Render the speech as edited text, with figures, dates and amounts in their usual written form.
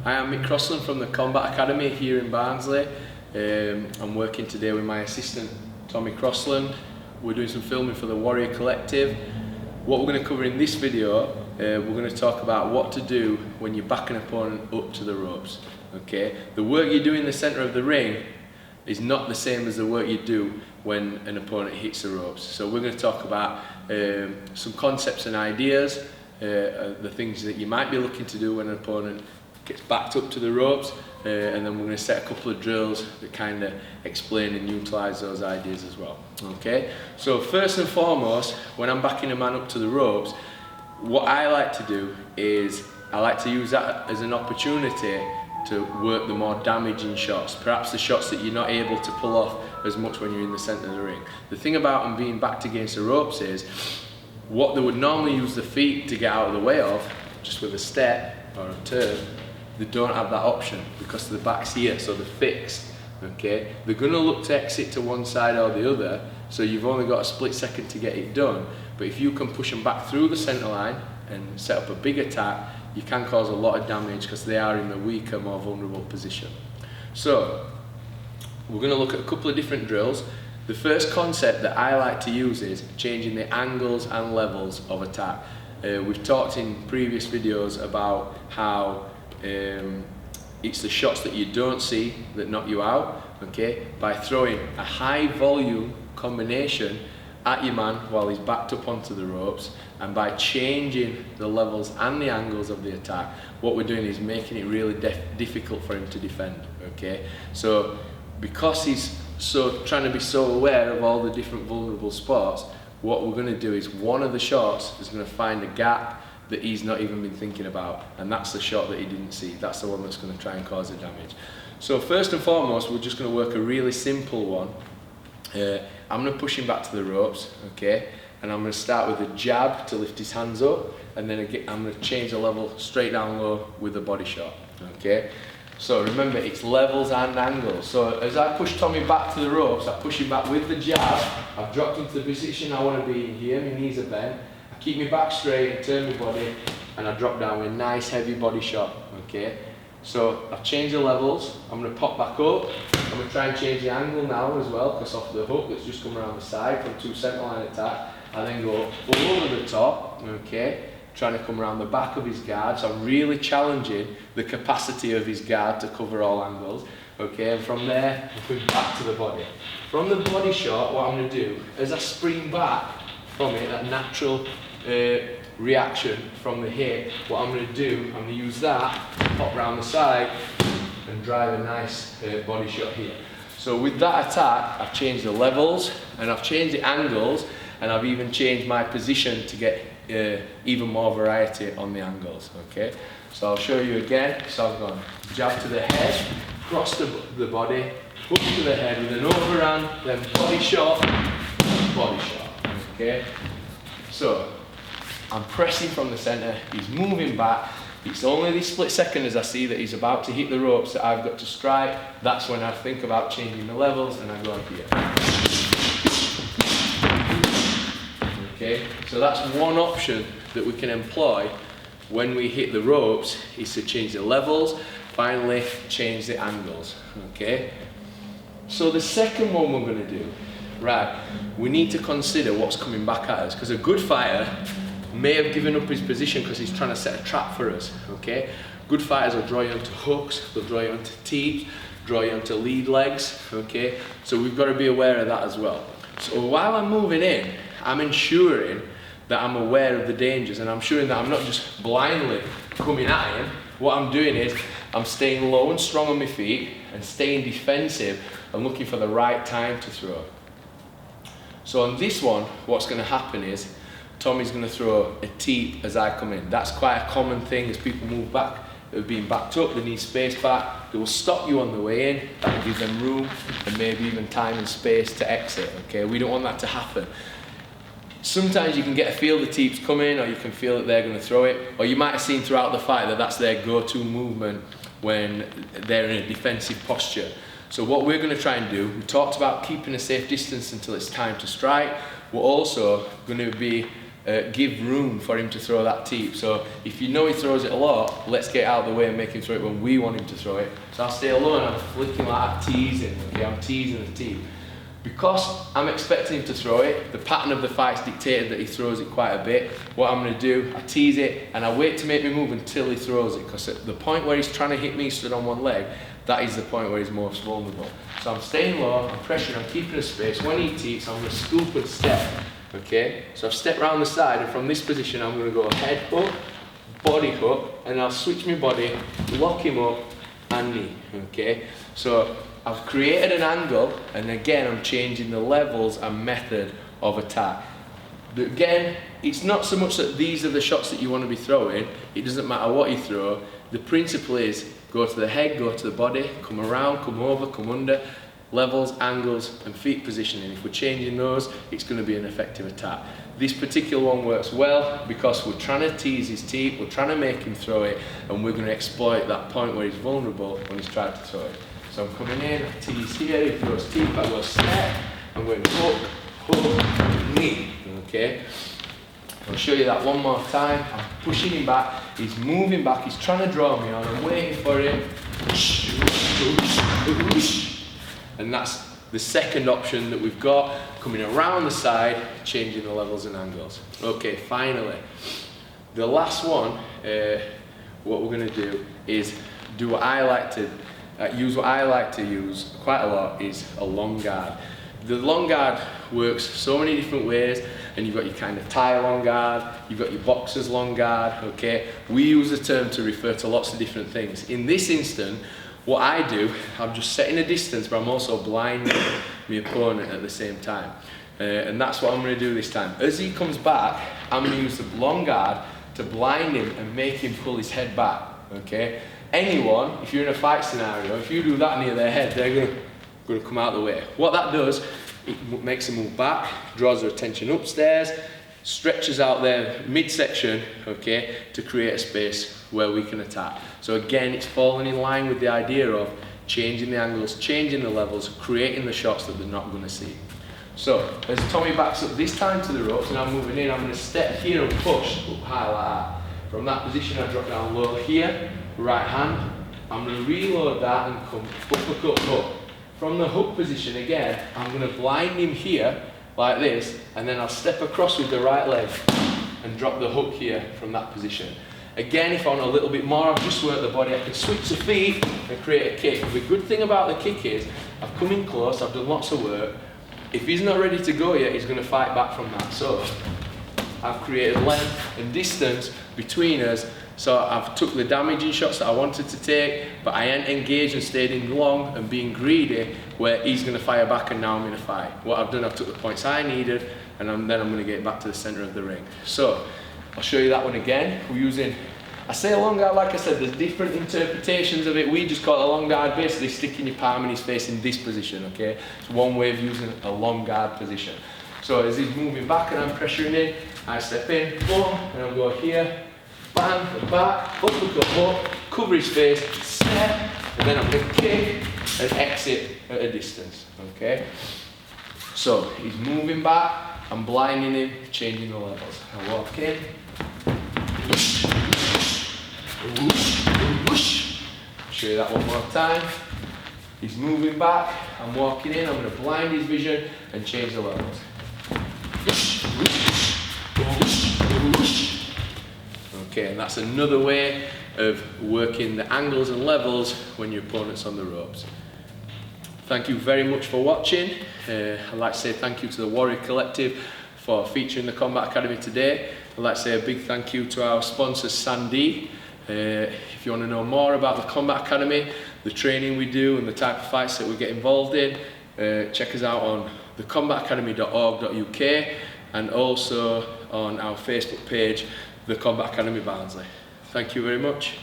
I am Mick Crossland from the Combat Academy here in Barnsley. I'm working today with my assistant Tommy Crossland. We're doing some filming for the Warrior Collective. What we're going to cover in this video, we're going to talk about what to do when you back an opponent up to the ropes. Okay, the work you do in the centre of the ring is not the same as the work you do when an opponent hits the ropes. So we're going to talk about some concepts and ideas, the things that you might be looking to do when an opponent gets backed up to the ropes, and then we're going to set a couple of drills that kind of explain and utilise those ideas as well. Okay, so first and foremost, when I'm backing a man up to the ropes, what I like to do is I like to use that as an opportunity to work the more damaging shots, perhaps the shots that you're not able to pull off as much when you're in the centre of the ring. The thing about them being backed against the ropes is what they would normally use the feet to get out of the way of, just with a step or a turn, they don't have that option because the back's here, so they're fixed. Okay, they're going to look to exit to one side or the other, so you've only got a split second to get it done. But if you can push them back through the centre line and set up a big attack, you can cause a lot of damage because they are in the weaker, more vulnerable position. So we're going to look at a couple of different drills. The first concept that I like to use is changing the angles and levels of attack. We've talked in previous videos about how it's the shots that you don't see that knock you out. Okay, by throwing a high volume combination at your man while he's backed up onto the ropes, and by changing the levels and the angles of the attack, what we're doing is making it really difficult for him to defend. Okay, so because he's trying to be so aware of all the different vulnerable spots, what we're going to do is one of the shots is going to find a gap that he's not even been thinking about, and that's the shot that he didn't see. That's the one that's going to try and cause the damage. So first and foremost, we're just going to work a really simple one. I'm going to push him back to the ropes, okay, and I'm going to start with a jab to lift his hands up, and then again, I'm going to change the level straight down low with a body shot. Okay, so remember, it's levels and angles. So as I push Tommy back to the ropes, I push him back with the jab. I've dropped into the position I want to be in here. My knees are bent. I keep my back straight and turn my body, and I drop down with a nice heavy body shot. Okay, so I've changed the levels. I'm going to pop back up. I'm going to try and change the angle now as well, because off the hook that's just come around the side from two centre line attack, I then go over the top, okay, trying to come around the back of his guard. So I'm really challenging the capacity of his guard to cover all angles, okay, and from there I'm going back to the body. From the body shot, what I'm going to do, as I spring back from it, that natural reaction from the hip, what I'm going to do, I'm going to use that, pop round the side and drive a nice body shot here. So with that attack, I've changed the levels and I've changed the angles, and I've even changed my position to get even more variety on the angles. Okay, so I'll show you again. So I've gone jab to the head, cross the body, hook to the head with an overhand, then body shot, body shot. Okay, so I'm pressing from the centre, he's moving back. It's only this split second as I see that he's about to hit the ropes that I've got to strike. That's when I think about changing the levels, and I go here. Okay, so that's one option that we can employ when we hit the ropes, is to change the levels, finally change the angles. Okay, so the second one we're going to do, right, we need to consider what's coming back at us, because a good fighter may have given up his position because he's trying to set a trap for us. Okay, good fighters will draw you onto hooks, they'll draw you onto teeps, draw you onto lead legs. Okay, so we've got to be aware of that as well. So while I'm moving in, I'm ensuring that I'm aware of the dangers, and I'm ensuring that I'm not just blindly coming at him. What I'm doing is I'm staying low and strong on my feet and staying defensive and looking for the right time to throw. So on this one, what's going to happen is Tommy's going to throw a teep as I come in. That's quite a common thing as people move back. They're being backed up, they need space back. They will stop you on the way in. That will give them room and maybe even time and space to exit. Okay, we don't want that to happen. Sometimes you can get a feel the teep's coming, or you can feel that they're going to throw it, or you might have seen throughout the fight that that's their go-to movement when they're in a defensive posture. So what we're going to try and do, we talked about keeping a safe distance until it's time to strike. We're also going to be give room for him to throw that teep. So if you know he throws it a lot, let's get out of the way and make him throw it when we want him to throw it. So I'll stay alone, I'm flicking like I'm teasing, okay, I'm teasing the teep. Because I'm expecting him to throw it, the pattern of the fight's dictated that he throws it quite a bit. What I'm going to do, I tease it and I wait to make me move until he throws it, because at the point where he's trying to hit me stood on one leg, that is the point where he's most vulnerable. So I'm staying low, I'm pressuring, I'm keeping a space. When he teeps, I'm going to scoop and step. Okay, so I've stepped round the side, and from this position I'm going to go head hook, body hook, and I'll switch my body, lock him up, and knee. Okay, so I've created an angle, and again I'm changing the levels and method of attack. Again, it's not so much that these are the shots that you want to be throwing, it doesn't matter what you throw. The principle is go to the head, go to the body, come around, come over, come under. Levels, angles and feet positioning. If we're changing those, it's going to be an effective attack. This particular one works well because we're trying to tease his teep, we're trying to make him throw it, and we're going to exploit that point where he's vulnerable when he's trying to throw it. So I'm coming in, I tease here, he throws teep, I go step, I'm going hook, hook, knee. Okay? I'll show you that one more time. I'm pushing him back, he's moving back, he's trying to draw me on, I'm waiting for him. And that's the second option that we've got, coming around the side, changing the levels and angles. Okay, finally, the last one, what we're going to do is do what I like to use quite a lot, is a long guard. The long guard works so many different ways, and you've got your kind of Thai long guard, you've got your boxer's long guard, okay? We use the term to refer to lots of different things. In this instant, what I do, I'm just setting a distance, but I'm also blinding my opponent at the same time. And that's what I'm going to do this time. As he comes back, I'm going to use the long guard to blind him and make him pull his head back, okay? Anyone, if you're in a fight scenario, if you do that near their head, they're going to come out of the way. What that does, it makes them move back, draws their attention upstairs, stretches out their midsection, okay, to create a space where we can attack. So again, it's falling in line with the idea of changing the angles, changing the levels, creating the shots that they're not going to see. So as Tommy backs up this time to the ropes and I'm moving in, I'm going to step here and push up high like that. From that position I drop down low here, right hand. I'm going to reload that and come uppercut hook. From the hook position again, I'm going to blind him here like this, and then I'll step across with the right leg and drop the hook here from that position. Again, if I want a little bit more, I've just worked the body, I can switch the feet and create a kick. The good thing about the kick is, I've come in close, I've done lots of work. If he's not ready to go yet, he's going to fight back from that. So, I've created length and distance between us, so I've took the damaging shots that I wanted to take, but I ain't engaged and stayed in long and being greedy, where he's going to fire back and now I'm going to fight. What I've done, I've took the points I needed, and then I'm going to get back to the centre of the ring. So, I'll show you that one again. We're using, I say a long guard, like I said, there's different interpretations of it. We just call it a long guard, basically sticking your palm in his face in this position, okay? It's one way of using a long guard position. So as he's moving back and I'm pressuring in, I step in, boom, and I'll go here, bam, and back, uppercut, hook, cover his face, step, and then I'm going to kick and exit at a distance, okay? So he's moving back, I'm blinding him, changing the levels. I walk in, whoosh, whoosh, whoosh. Show you that one more time. He's moving back, I'm walking in, I'm going to blind his vision and change the levels. Okay, and that's another way of working the angles and levels when your opponent's on the ropes. Thank you very much for watching. I'd like to say thank you to the Warrior Collective for featuring the Combat Academy today. I'd like to say a big thank you to our sponsor Sandy. If you want to know more about the Combat Academy, the training we do and the type of fights that we get involved in, check us out on thecombatacademy.org.uk and also on our Facebook page, The Combat Academy Barnsley. Thank you very much.